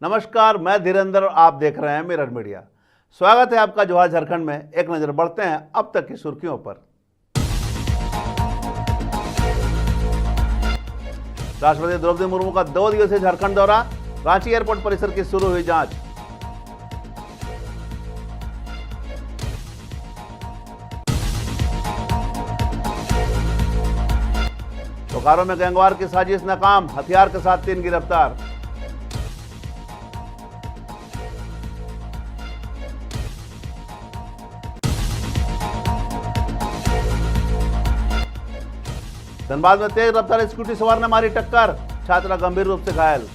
नमस्कार, मैं धीरेन्द्र और आप देख रहे हैं मिरर मीडिया। स्वागत है आपका जोहार झारखंड में। एक नजर बढ़ते हैं अब तक की सुर्खियों पर। राष्ट्रपति द्रौपदी मुर्मू का 2 दिवसीय झारखंड दौरा, रांची एयरपोर्ट परिसर की शुरू हुई जांच। बोकारो में गैंगवार की साजिश नाकाम, हथियार के साथ 3 गिरफ्तार। धनबाद में तेज रफ्तार स्कूटी सवार ने मारी टक्कर, छात्रा गंभीर रूप से घायल।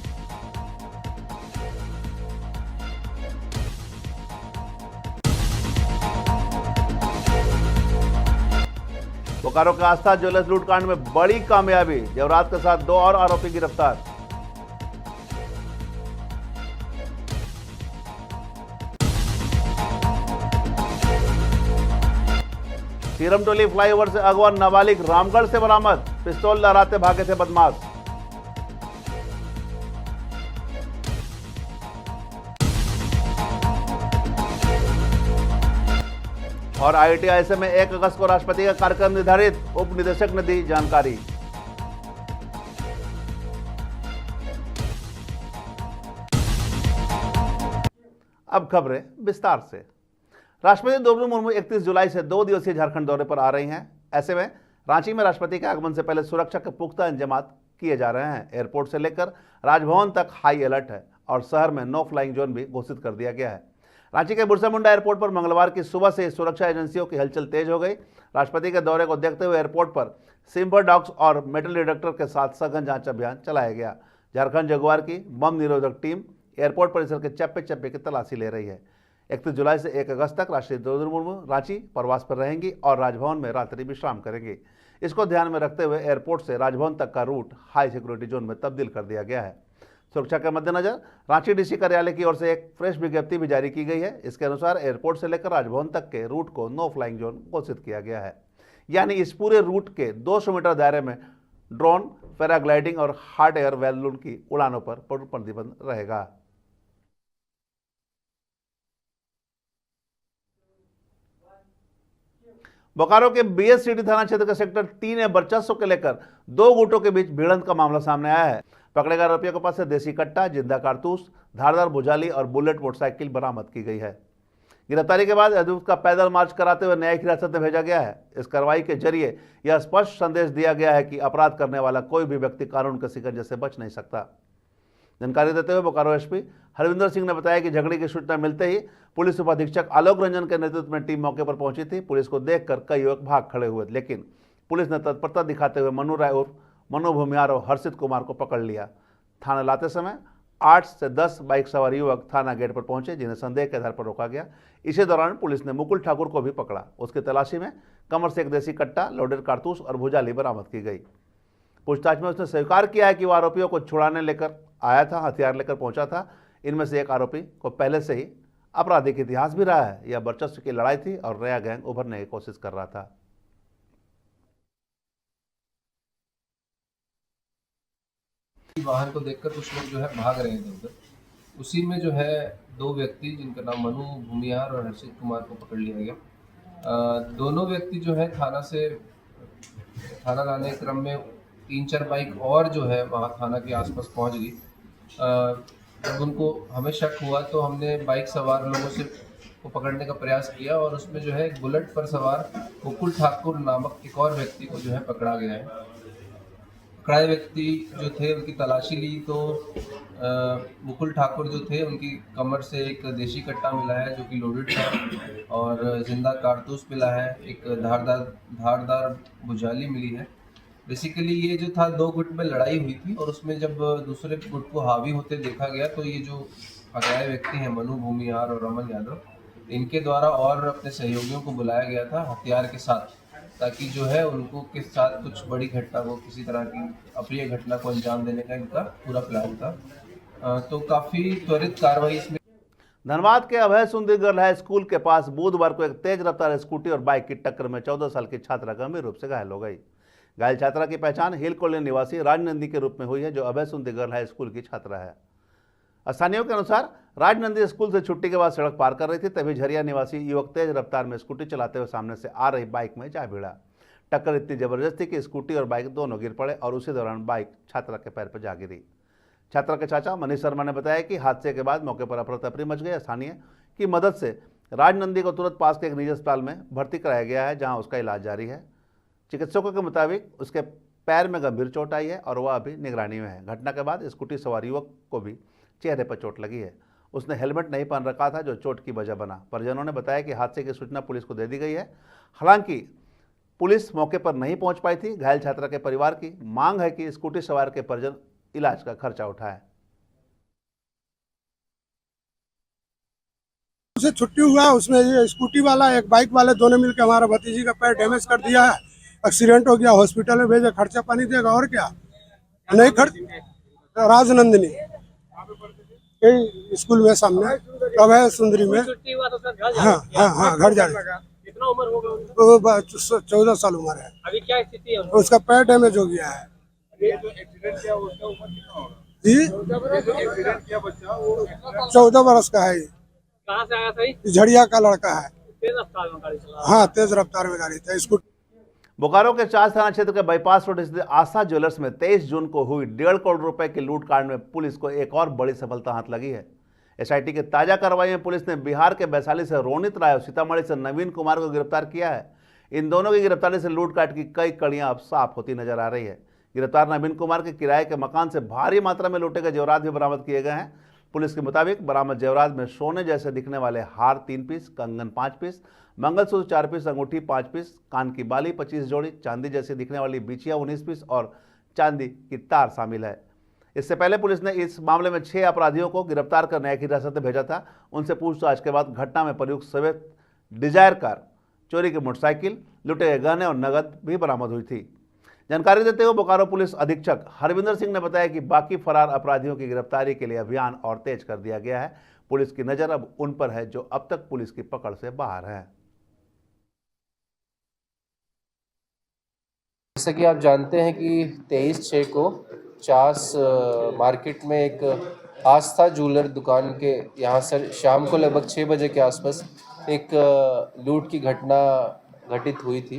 बोकारो के आस्था ज्वेलर्स लूटकांड में बड़ी कामयाबी, जेवरात के साथ 2 और आरोपी गिरफ्तार। सीरम टोली फ्लाईओवर से अगवा नाबालिग रामगढ़ से बरामद, पिस्तौल लहराते भागे थे बदमाश। और IIT-IISM में 1 अगस्त को राष्ट्रपति का कार्यक्रम निर्धारित, उप निदेशक ने दी जानकारी। अब खबरें विस्तार से। राष्ट्रपति द्रौपदी मुर्मू 31 जुलाई से 2 दिवसीय झारखंड दौरे पर आ रही हैं। ऐसे में रांची में राष्ट्रपति के आगमन से पहले सुरक्षा के पुख्ता इंतजाम किए जा रहे हैं। एयरपोर्ट से लेकर राजभवन तक हाई अलर्ट है और शहर में नो फ्लाइंग जोन भी घोषित कर दिया गया है। रांची के बिरसा मुंडा एयरपोर्ट पर मंगलवार की सुबह से सुरक्षा एजेंसियों की हलचल तेज हो गई। राष्ट्रपति के दौरे को देखते हुए एयरपोर्ट पर सिम्बर डॉग्स और मेटल डिटेक्टर के साथ सघन जांच अभियान चलाया गया। झारखंड जगुआर की बम निरोधक टीम एयरपोर्ट परिसर के चप्पे चप्पे की तलाशी ले रही है। 31 जुलाई से 1 अगस्त तक राष्ट्रपति द्रौपदी मुर्मू रांची प्रवास पर रहेंगी और राजभवन में रात्रि विश्राम करेंगी। इसको ध्यान में रखते हुए एयरपोर्ट से राजभवन तक का रूट हाई सिक्योरिटी जोन में तब्दील कर दिया गया है। सुरक्षा के मद्देनजर रांची DC कार्यालय की ओर से एक फ्रेश विज्ञप्ति भी जारी की गई है। इसके अनुसार एयरपोर्ट से लेकर राजभवन तक के रूट को नो फ्लाइंग जोन घोषित किया गया है, यानी इस पूरे रूट के 200 मीटर दायरे में ड्रोन, पैराग्लाइडिंग और हॉट एयर बैलून की उड़ानों पर प्रतिबंध रहेगा। बोकारो के BS सिटी थाना क्षेत्र के सेक्टर 3 में वर्चस्व को लेकर 2 गुटों के बीच भिड़ंत का मामला सामने आया है। पकड़े गए आरोपियों के पास से देसी कट्टा, जिंदा कारतूस, धारदार भुजाली और बुलेट मोटरसाइकिल बरामद की गई है। गिरफ्तारी के बाद अभियुक्त का पैदल मार्च कराते हुए न्यायिक हिरासत में भेजा गया है। इस कार्रवाई के जरिए यह स्पष्ट संदेश दिया गया है कि अपराध करने वाला कोई भी व्यक्ति कानून के शिकंजे से बच नहीं सकता। जानकारी देते हुए बोकारो SP हरविंदर सिंह ने बताया कि झगड़े की सूचना मिलते ही पुलिस उपाधीक्षक आलोक रंजन के नेतृत्व में टीम मौके पर पहुंची थी। पुलिस को देखकर कई युवक भाग खड़े हुए, लेकिन पुलिस ने तत्परता दिखाते हुए मनु राय उर्फ मनु भूमियार और हर्षित कुमार को पकड़ लिया। थाना लाते समय 8 से 10 बाइक सवार युवक थाना गेट पर पहुंचे, जिन्हें संदेह के आधार पर रोका गया। इसी दौरान पुलिस ने मुकुल ठाकुर को भी पकड़ा। उसकी तलाशी में कमर से एक देसी कट्टा, लोडेड कारतूस और भुजाली बरामद की गई। पूछताछ में उसने स्वीकार किया है कि वह आरोपियों को छुड़ाने लेकर आया था, हथियार लेकर पहुंचा था। इनमें से एक आरोपी को पहले से ही आपराधिक इतिहास भी रहा है। यह वर्चस्व की लड़ाई थी और नया गैंग उभरने की कोशिश कर रहा था। वाहन को देखकर कुछ लोग जो है भाग रहे थे उधर। उसी में जो है 2 व्यक्ति जिनका नाम मनु भूमियार और हर्षित कुमार को पकड़ लिया गया। दोनों व्यक्ति जो है थाना लाने के क्रम में 3-4 बाइक और जो है वहाँ थाना के आसपास पहुँच गई। जब उनको हमें शक हुआ तो हमने बाइक सवार लोगों से को पकड़ने का प्रयास किया और उसमें जो है बुलेट पर सवार मुकुल ठाकुर नामक एक और व्यक्ति को जो है पकड़ा गया है। पकड़ाए व्यक्ति जो थे उनकी तलाशी ली तो मुकुल ठाकुर जो थे उनकी कमर से एक देशी कट्टा मिला है जो कि लोडेड था और जिंदा कारतूस मिला है, एक धारदार भुजाली मिली है। बेसिकली ये जो था 2 गुट में लड़ाई हुई थी और उसमें जब दूसरे गुट को हावी होते देखा गया तो ये जो पकड़ाए व्यक्ति हैं मनु भूमियार और रमन यादव, इनके द्वारा और अपने सहयोगियों को बुलाया गया था हथियार के साथ, ताकि जो है उनको के साथ कुछ बड़ी घटना को, किसी तरह की अप्रिय घटना को अंजाम देने का इनका पूरा प्लान था। तो काफ़ी त्वरित कार्रवाई इसमें। धनबाद के अभय सुंदर गर्ल हाई स्कूल के पास बुधवार को एक तेज रफ्तार स्कूटी और बाइक की टक्कर में 14 साल की छात्रा गंभीर रूप से घायल हो गई। घायल छात्रा की पहचान हिल कॉलोनी निवासी राजनंदी के रूप में हुई है, जो अभय सुंदर गर्ल हाई स्कूल की छात्रा है। स्थानीयों के अनुसार राजनंदी स्कूल से छुट्टी के बाद सड़क पार कर रही थी, तभी झरिया निवासी युवक तेज रफ्तार में स्कूटी चलाते हुए सामने से आ रही बाइक में जा भिड़ा। टक्कर इतनी जबरदस्त थी कि स्कूटी और बाइक दोनों गिर पड़े और उसी दौरान बाइक छात्रा के पैर पर जा गिरी। छात्रा के चाचा मनीष शर्मा ने बताया कि हादसे के बाद मौके पर अफरा तफरी मच गई। स्थानीय की मदद से राजनंदी को तुरंत पास के एक निजी अस्पताल में भर्ती कराया गया है, जहां उसका इलाज जारी है। चिकित्सकों के मुताबिक उसके पैर में गंभीर चोट आई है और वह अभी निगरानी में है। घटना के बाद स्कूटी सवार युवक को भी चेहरे पर चोट लगी है। उसने हेलमेट नहीं पहन रखा था, जो चोट की वजह बना। परिजनों ने बताया कि हादसे की सूचना पुलिस को दे दी गई है। हालांकि पुलिस मौके पर नहीं पहुंच पाई थी। घायल छात्रा के परिवार की मांग है कि स्कूटी सवार के परिजन इलाज का खर्चा उठाएं। उसे छुट्टी हुआ, उसमें ये स्कूटी वाला एक बाइक वाले दोनों मिलकर हमारा भतीजी का पैर डैमेज कर दिया है। एक्सीडेंट हो गया, हॉस्पिटल में भेजे, खर्चा पानी देगा और क्या नहीं खर्च। राजनंदिनी स्कूल में सामने अब है सुंदरी में। हाँ घर जा रहे। कितना उम्र होगा उनका? 14 साल उम्र है। अभी क्या स्थिति है? उसका पैर डैमेज हो गया है। जो एक्सीडेंट किया उसका उम्र कितना होगा? जी एक्सीडेंट किया बच्चा वो 14 बरस का है। कहाँ से आया था? झड़िया का लड़का है। तेज रफ्तार में गाड़ी चला? हाँ तेज रफ्तार में गाड़ी था। स्कूटी बोकारो के चास थाना क्षेत्र के बाईपास रोड स्थित आस्था ज्वेलर्स में 23 जून को हुई 1.5 करोड़ रुपए की लूटकांड में पुलिस को एक और बड़ी सफलता हाथ लगी है। एसआईटी की ताजा कार्रवाई में पुलिस ने बिहार के वैशाली से रोनित राय और सीतामढ़ी से नवीन कुमार को गिरफ्तार किया है। इन दोनों की गिरफ्तारी से लूटकाट की कई कड़ियां अब साफ होती नजर आ रही है। गिरफ्तार नवीन कुमार के किराए के मकान से भारी मात्रा में लूटे गए जेवरात भी बरामद किए गए हैं। पुलिस के मुताबिक बरामद जेवरात में सोने जैसे दिखने वाले हार 3 पीस, कंगन 5 पीस, मंगलसूत्र 4 पीस, अंगूठी 5 पीस, कान की बाली 25 जोड़ी, चांदी जैसी दिखने वाली बिछिया 19 पीस और चांदी की तार शामिल है। इससे पहले पुलिस ने इस मामले में 6 अपराधियों को गिरफ्तार कर न्यायिक हिरासत में भेजा था। उनसे पूछताछ के बाद घटना में प्रयुक्त स्विफ्ट डिजायर कार, चोरी की मोटरसाइकिल, लुटे गए गहने और नकद भी बरामद हुई थी। जानकारी देते हुए बोकारो पुलिस अधीक्षक हरविंदर सिंह ने बताया कि बाकी फरार अपराधियों की गिरफ्तारी के लिए अभियान और तेज कर दिया गया है। पुलिस की नजर अब उन पर है जो अब तक पुलिस की पकड़ से बाहर हैं। जैसा कि आप जानते हैं कि 23/6 को चास मार्केट में एक आस्था ज्वेलर दुकान के यहाँ से शाम को लगभग 6 बजे के आसपास एक लूट की घटना घटित हुई थी,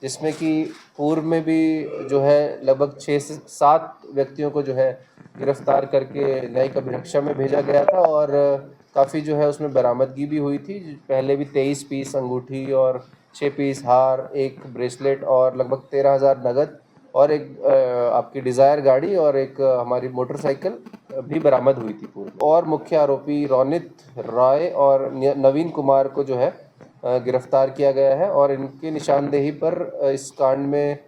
जिसमें कि पूर्व में भी जो है लगभग 6 से 7 व्यक्तियों को जो है गिरफ्तार करके न्यायिक अभिरक्षा में भेजा गया था और काफ़ी जो है उसमें बरामदगी भी हुई थी। पहले भी 23 पीस अंगूठी और 6 पीस हार, एक ब्रेसलेट और लगभग 13,000 नगद और एक आपकी डिज़ायर गाड़ी और एक हमारी मोटरसाइकिल भी बरामद हुई थी पूर्व। और मुख्य आरोपी रोनित राय और नवीन कुमार को जो है गिरफ्तार किया गया है और इनकी निशानदेही पर इस कांड में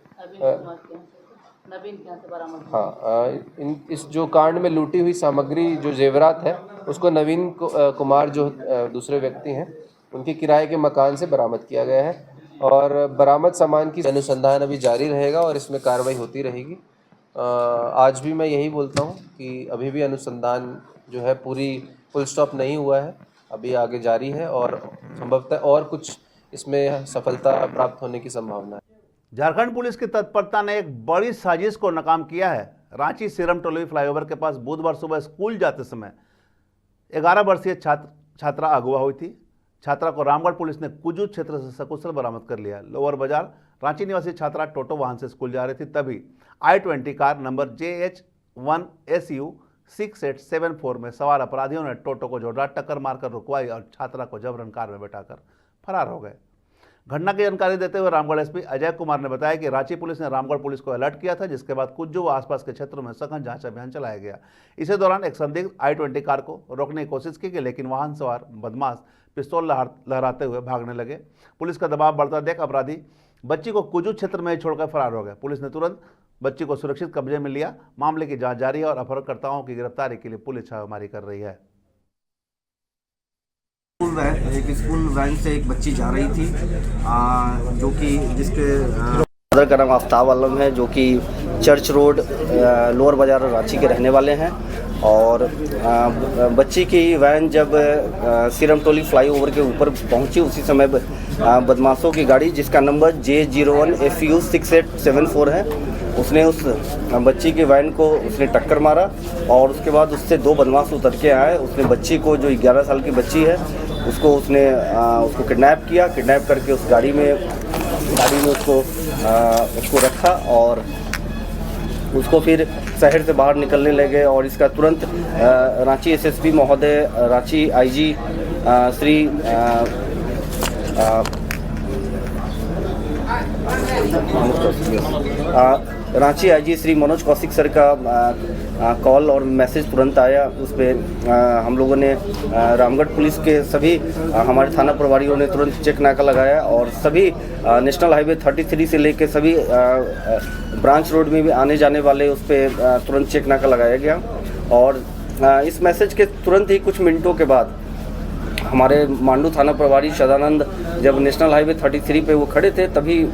इस जो कांड में लूटी हुई सामग्री जो जेवरात है उसको नवीन कुमार जो दूसरे व्यक्ति हैं उनके किराए के मकान से बरामद किया गया है और बरामद सामान की अनुसंधान अभी जारी रहेगा और इसमें कार्रवाई होती रहेगी। आज भी मैं यही बोलता हूँ कि अभी भी अनुसंधान जो है पूरी फुल स्टॉप नहीं हुआ है, अभी आगे जारी है और संभवतः और कुछ इसमें सफलता प्राप्त होने की संभावना है। झारखंड पुलिस की तत्परता ने एक बड़ी साजिश को नाकाम किया है। रांची सिरमटोली फ्लाईओवर के पास बुधवार सुबह स्कूल जाते समय 11 वर्षीय छात्रा अगवा हुई थी। छात्रा को रामगढ़ पुलिस ने कुजू क्षेत्र से सकुशल बरामद कर लिया। लोअर बाजार रांची निवासी छात्रा टोटो वाहन से स्कूल जा रही थी, तभी I-20 कार नंबर JH1SU 6874 में सवार अपराधियों ने टोटो को जोरदार टक्कर मारकर रुकवाई और छात्रा को जबरन कार में बैठाकर फरार हो गए। घटना की जानकारी देते हुए रामगढ़ एसपी अजय कुमार ने बताया कि रांची पुलिस ने रामगढ़ पुलिस को अलर्ट किया था, जिसके बाद कुज्जू व आसपास के क्षेत्रों में सघन जांच अभियान चलाया गया। इसी दौरान एक संदिग्ध I-20 कार को रोकने की कोशिश की गई, लेकिन वाहन सवार बदमाश पिस्तौल लहराते हुए भागने लगे। पुलिस का दबाव बढ़ता देख अपराधी बच्ची को कुजू क्षेत्र में ही छोड़कर फरार हो गए। पुलिस ने तुरंत बच्ची को सुरक्षित कब्जे में लिया। मामले की जांच जारी है और अपहरणकर्ताओं की गिरफ्तारी के लिए पुलिस छापेमारी कर रही है। एक स्कूल वैन से एक बच्ची जा रही थी जो कि जिसके फादर का नाम आफ्ताब आलम है, जो कि चर्च रोड लोअर बाजार रांची के रहने वाले हैं। और बच्ची की वैन जब सिरमटोली फ्लाईओवर के ऊपर पहुंची, उसी समय बदमाशों की गाड़ी जिसका नंबर J01FU6874 है, उसने उस बच्ची की वैन को उसने टक्कर मारा और उसके बाद उससे दो बदमाश उतर के आए। उसने बच्ची को, जो 11 साल की बच्ची है, उसको किडनैप किया। किडनैप करके उस गाड़ी में उसको रखा और उसको फिर शहर से बाहर निकलने लगे। और इसका तुरंत रांची एसएसपी महोदय, Ranchi IG Shri Ranchi IG Shri Manoj Kaushik sir का कॉल और मैसेज तुरंत आया। उस पर हम लोगों ने रामगढ़ पुलिस के सभी हमारे थाना प्रभारियों ने तुरंत चेक नाका लगाया और सभी नेशनल हाईवे 33 से लेकर सभी ब्रांच रोड में भी आने जाने वाले उस पर तुरंत चेक नाका लगाया गया। और इस मैसेज के तुरंत ही कुछ मिनटों के बाद हमारे मांडू थाना प्रभारी सदानंद जब नेशनल हाईवे 33 पे वो खड़े थे, तभी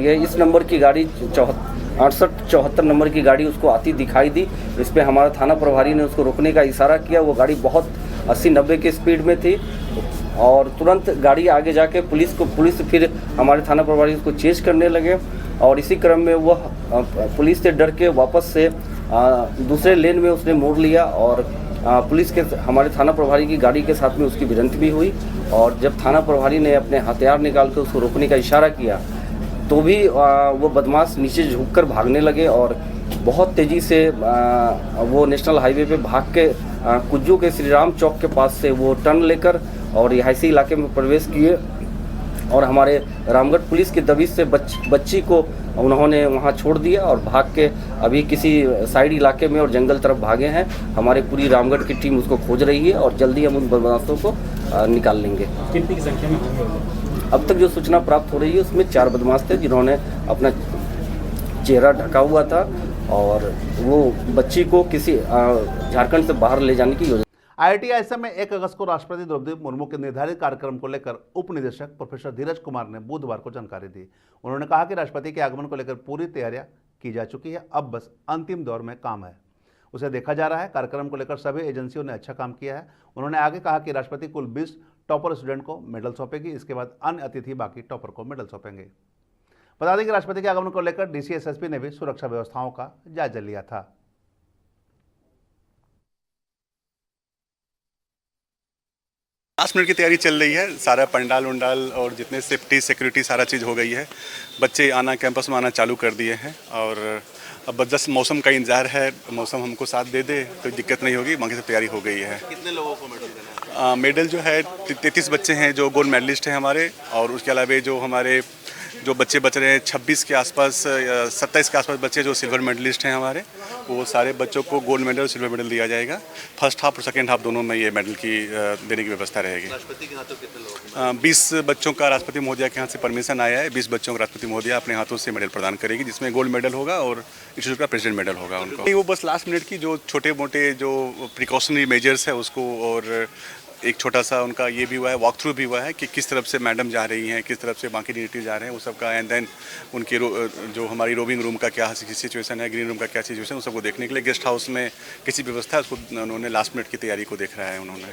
ये इस नंबर की गाड़ी 6874 नंबर की गाड़ी उसको आती दिखाई दी। इस पे हमारा थाना प्रभारी ने उसको रोकने का इशारा किया। वो गाड़ी बहुत 80-90 की स्पीड में थी और तुरंत गाड़ी आगे जाके पुलिस फिर हमारे थाना प्रभारी उसको चेज करने लगे और इसी क्रम में वह पुलिस से डर के वापस से दूसरे लेन में उसने मोड़ लिया और पुलिस के हमारे थाना प्रभारी की गाड़ी के साथ में उसकी भिड़ंत भी हुई। और जब थाना प्रभारी ने अपने हथियार निकाल कर उसको रोकने का इशारा किया तो भी वो बदमाश नीचे झुककर भागने लगे और बहुत तेज़ी से वो नेशनल हाईवे पे भाग के कुज्जू के श्री राम चौक के पास से वो टर्न लेकर और रिहायशी इलाके में प्रवेश किए और हमारे रामगढ़ पुलिस की दबिश से बच्ची को उन्होंने वहां छोड़ दिया और भाग के अभी किसी साइड इलाके में और जंगल तरफ भागे हैं। हमारे पूरी रामगढ़ की टीम उसको खोज रही है और जल्दी हम उन बदमाशों को निकाल लेंगे। कितनी की संख्या में होंगे? अब तक जो सूचना प्राप्त हो रही है उसमें 4 बदमाश थे जिन्होंने अपना चेहरा ढका हुआ था और वो बच्ची को किसी झारखंड से बाहर ले जाने की योजना। IIT में 1 अगस्त को राष्ट्रपति द्रौपदी मुर्मू के निर्धारित कार्यक्रम को लेकर उप निदेशक प्रोफेसर धीरज कुमार ने बुधवार को जानकारी दी। उन्होंने कहा कि राष्ट्रपति के आगमन को लेकर पूरी तैयारियां की जा चुकी है, अब बस अंतिम दौर में काम है, उसे देखा जा रहा है। कार्यक्रम को लेकर सभी एजेंसियों ने अच्छा काम किया है। उन्होंने आगे कहा कि राष्ट्रपति कुल 20 टॉपर स्टूडेंट को मेडल सौंपेगी, इसके बाद अन्य अतिथि बाकी टॉपर को मेडल सौंपेंगे। बता दें कि राष्ट्रपति के आगमन को लेकर DC SSP ने भी सुरक्षा व्यवस्थाओं का जायजा लिया था। लास्ट मिनट की तैयारी चल रही है, सारा पंडाल उंडाल और जितने सेफ्टी सिक्योरिटी सारा चीज़ हो गई है। बच्चे आना कैंपस में आना चालू कर दिए हैं और अब बस मौसम का इंतजार है, मौसम हमको साथ दे दे कोई दिक्कत नहीं होगी, बाकी सब तैयारी हो गई है। कितने लोगों को मेडल देना है? मेडल जो है 33 बच्चे हैं जो गोल्ड मेडलिस्ट हैं हमारे, और उसके अलावा जो बच्चे बच रहे हैं 26 के आसपास, 27 के आसपास बच्चे जो सिल्वर मेडलिस्ट हैं हमारे, वो सारे बच्चों को गोल्ड मेडल और सिल्वर मेडल दिया जाएगा। फर्स्ट हाफ और सेकेंड हाफ दोनों में ये मेडल की देने की व्यवस्था रहेगी। राष्ट्रपति के हाथों कितने लोगों को? 20 बच्चों का राष्ट्रपति महोदया के हाथ से परमिशन आया है। 20 बच्चों को राष्ट्रपति महोदया अपने हाथों से मेडल प्रदान करेगी, जिसमें गोल्ड मेडल होगा और इंस्टीट्यूट का प्रेसिडेंट मेडल होगा उनको। वो बस लास्ट मिनट की जो छोटे मोटे जो प्रिकॉशनरी मेजर्स है उसको, और एक छोटा सा उनका ये भी हुआ है, वॉक थ्रू भी हुआ है कि किस तरफ से मैडम जा रही हैं, किस तरफ से बाकी डिग्नेटरी जा रहे हैं, वो सब का। एंड देन उनके जो हमारी रोविंग रूम का क्या सिचुएशन है, ग्रीन रूम का क्या सिचुएशन है, उस सबको देखने के लिए गेस्ट हाउस में किसी व्यवस्था है उसको उन्होंने लास्ट मिनट की तैयारी को देख रहा है उन्होंने।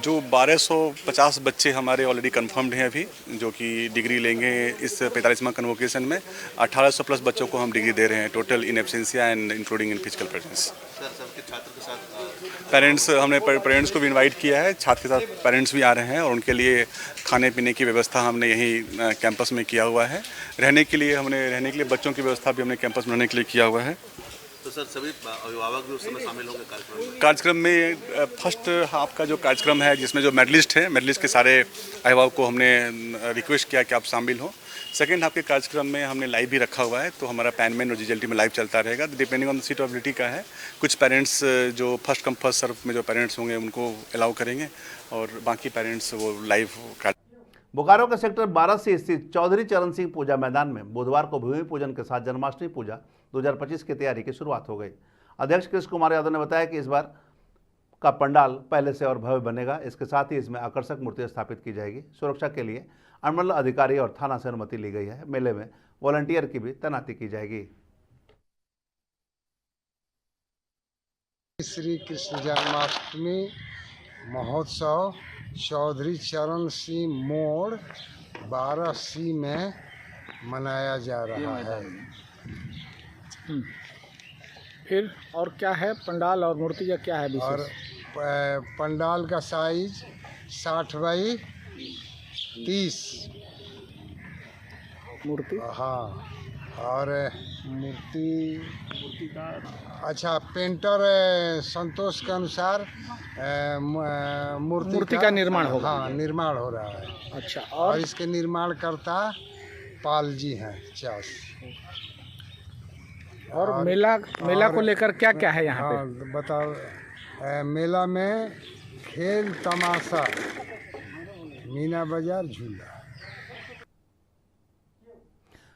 जो 1250 बच्चे हमारे ऑलरेडी कंफर्म्ड हैं अभी, जो कि डिग्री लेंगे इस 45वां कन्वोकेशन में। 1800 प्लस बच्चों को हम डिग्री दे रहे हैं total in absentia and including in physical presence. सबके छात्र के साथ पेरेंट्स, हमने पेरेंट्स को भी इनवाइट किया है, छात्र के साथ पेरेंट्स भी आ रहे हैं और उनके लिए खाने पीने की व्यवस्था हमने यहीं कैंपस में किया हुआ है। रहने के लिए बच्चों की व्यवस्था भी हमने कैंपस में रहने के लिए किया हुआ है। तो सर सभी अभिभावक भी उस समय शामिल होंगे कार्यक्रम में। फर्स्ट हाफ का जो कार्यक्रम है जिसमें जो मेडलिस्ट हैं, मेडलिस्ट के सारे अभिभावक को हमने रिक्वेस्ट किया कि आप शामिल हो। सेकेंड हाफ के कार्यक्रम में हमने लाइव भी रखा हुआ है, तो हमारा पैनमैन और GJLT में लाइव चलता रहेगा, depending on the seat ability का है। कुछ पेरेंट्स जो फर्स्ट कम फर्स्ट सर्व में जो पेरेंट्स होंगे उनको अलाउ करेंगे और बाकी पेरेंट्स वो लाइव। बोकारो के सेक्टर 12 से स्थित चौधरी चरण सिंह पूजा मैदान में बुधवार को भूमि पूजन के साथ जन्माष्टमी पूजा 2025 की तैयारी की शुरुआत हो गई। अध्यक्ष कृष्ण कुमार यादव ने बताया कि इस बार का पंडाल पहले से और भव्य बनेगा। इसके साथ ही इसमें आकर्षक मूर्तियां स्थापित की जाएगी। सुरक्षा के लिए अनुमंडल अधिकारी और थाना से अनुमति ली गई है। मेले में वॉलंटियर की भी तैनाती की जाएगी। श्री कृष्ण जन्माष्टमी महोत्सव चौधरी चरण सिंह मोड़ 12C में मनाया जा रहा है। फिर और क्या है पंडाल और मूर्ति का क्या है और विशेष? पंडाल का साइज 60 बाई 30। मूर्ति हाँ, और मूर्ति अच्छा पेंटर संतोष के अनुसार मूर्ति का निर्माण होगा। हाँ, निर्माण हो रहा है। अच्छा, और इसके निर्माणकर्ता पाल जी हैं 50। और मेला को लेकर क्या क्या है यहाँ पे? बताओ। मेला में खेल तमाशा, मीना बाजार, झूला।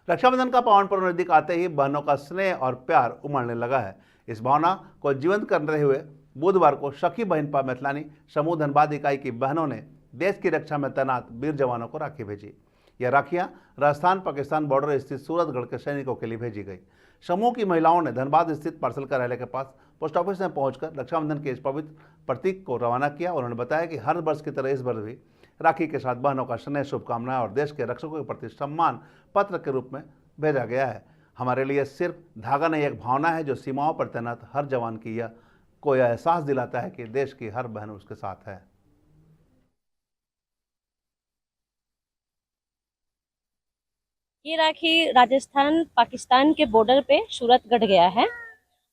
रक्षाबंधन का पावन पर्व नजदीक आते ही बहनों का स्नेह और प्यार उमड़ने लगा है। इस भावना को जीवंत करते हुए बुधवार को सखी बहनपा मैथिलानी समूह धनबाद इकाई की बहनों ने देश की रक्षा में तैनात वीर जवानों को राखी भेजी। यह राखियां राजस्थान पाकिस्तान बॉर्डर स्थित सूरतगढ़ के सैनिकों के लिए भेजी गई। समूह की महिलाओं ने धनबाद स्थित पार्सल कार्यालय के पास पोस्ट ऑफिस में पहुंचकर रक्षाबंधन के इस पवित्र प्रतीक को रवाना किया। उन्होंने बताया कि हर वर्ष की तरह इस वर्ष भी राखी के साथ बहनों का स्नेह, शुभकामनाएं और देश के रक्षकों के प्रति सम्मान पत्र के रूप में भेजा गया है। हमारे लिए सिर्फ धागा नहीं, एक भावना है जो सीमाओं पर तैनात हर जवान की को यह एहसास दिलाता है कि देश की हर बहन उसके साथ है। ये राखी राजस्थान पाकिस्तान के बॉर्डर पे सूरतगढ़ गया है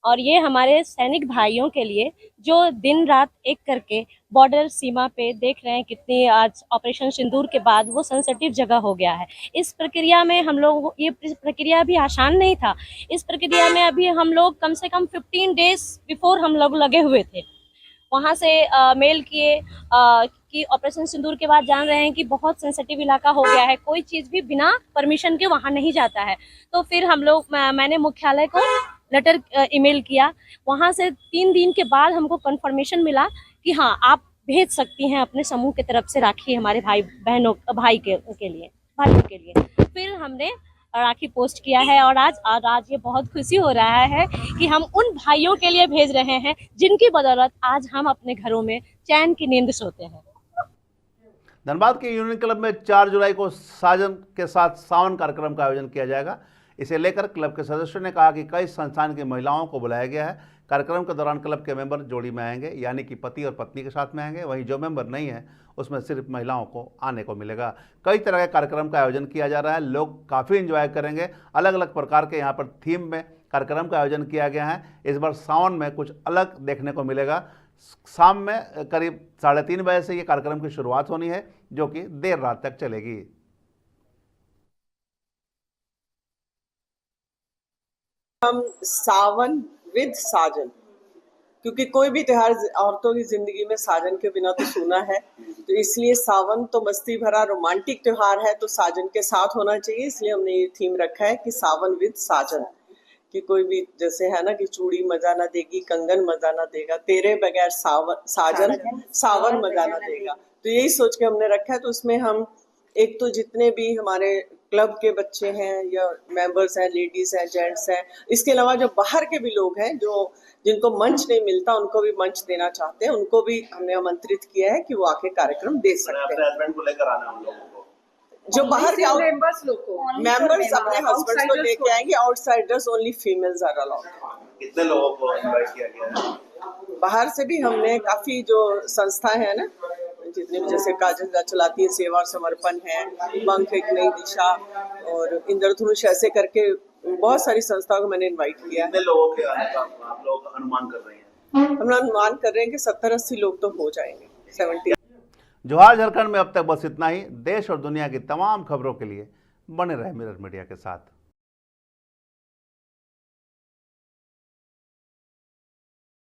और ये हमारे सैनिक भाइयों के लिए जो दिन रात एक करके बॉर्डर सीमा पे देख रहे हैं कितनी आज ऑपरेशन सिंदूर के बाद वो सेंसिटिव जगह हो गया है। इस प्रक्रिया में हम लोग ये प्रक्रिया भी आसान नहीं था। इस प्रक्रिया में अभी हम लोग कम से कम 15 डेज बिफोर हम लोग लगे हुए थे। वहाँ से मेल किए कि ऑपरेशन सिंदूर के बाद जान रहे हैं कि बहुत सेंसिटिव इलाका हो गया है, कोई चीज़ भी बिना परमिशन के वहाँ नहीं जाता है। तो फिर हम लोग मैंने मुख्यालय को लेटर ईमेल किया। वहाँ से 3 दिन के बाद हमको कंफर्मेशन मिला कि हाँ आप भेज सकती हैं अपने समूह की तरफ से राखी हमारे भाई बहनों भाइयों के लिए। फिर हमने राखी पोस्ट किया है और आज ये बहुत खुशी हो रहा है कि हम उन भाइयों के लिए भेज रहे हैं जिनकी बदौलत आज हम अपने घरों में चैन की नींद सोते हैं। धनबाद के यूनियन क्लब में 4 जुलाई को साजन के साथ सावन कार्यक्रम का आयोजन किया जाएगा। इसे लेकर क्लब के सदस्यों ने कहा कि कई संस्थान की महिलाओं को बुलाया गया है। कार्यक्रम के दौरान क्लब के मेंबर जोड़ी में आएंगे, यानी कि पति और पत्नी के साथ में आएंगे। वहीं जो मेंबर नहीं है उसमें सिर्फ महिलाओं को आने को मिलेगा। कई तरह के कार्यक्रम का आयोजन किया जा रहा है। लोग काफ़ी एंजॉय करेंगे। अलग अलग प्रकार के यहाँ पर थीम में कार्यक्रम का आयोजन किया गया है। इस बार सावन में कुछ अलग देखने को मिलेगा। शाम में करीब 3:30 बजे से ये कार्यक्रम की शुरुआत होनी है, जो कि देर रात तक चलेगी। हम सावन विद साजन, क्योंकि कोई भी त्योहार औरतों की जिंदगी में साजन के बिना तो सूना है, तो इसलिए सावन तो मस्ती भरा रोमांटिक त्योहार है, तो साजन के साथ होना चाहिए। इसलिए हमने ये थीम रखा है कि सावन विद साजन, कि कोई भी जैसे है ना कि चूड़ी मजा ना देगी, कंगन मजा ना देगा, तेरे बगैर सावन मजा ना देगा। तो यही सोच के हमने रखा है। तो उसमें हम एक तो जितने भी हमारे क्लब के बच्चे हैं या मेंबर्स हैं, लेडीज हैं, जेंट्स हैं, इसके अलावा जो बाहर के भी लोग हैं जो जिनको मंच नहीं मिलता उनको भी मंच देना चाहते हैं, उनको भी हमने आमंत्रित किया है कि वो आके कार्यक्रम दे सकते हैं। जो बाहर के मेंबर्स अपने हस्बैंड को लेके आएंगे। Outsiders only females are allowed. कितने लोगों को इनवाइट किया गया है? बाहर से भी हमने काफी जो संस्था है ना, जितने भी जैसे काजल चलाती है, सेवा और समर्पण है, पंख एक नई दिशा और इंद्रधनुष, ऐसे करके बहुत सारी संस्थाओं को मैंने इनवाइट किया है। कितने लोगों के आने का आप लोग अनुमान कर रहे हैं? हम अनुमान कर रहे हैं कि 70-80 लोग तो हो जाएंगे। 70। जोहार झारखंड में अब तक बस इतना ही। देश और दुनिया की तमाम खबरों के लिए बने रहे मिरर मीडिया के साथ।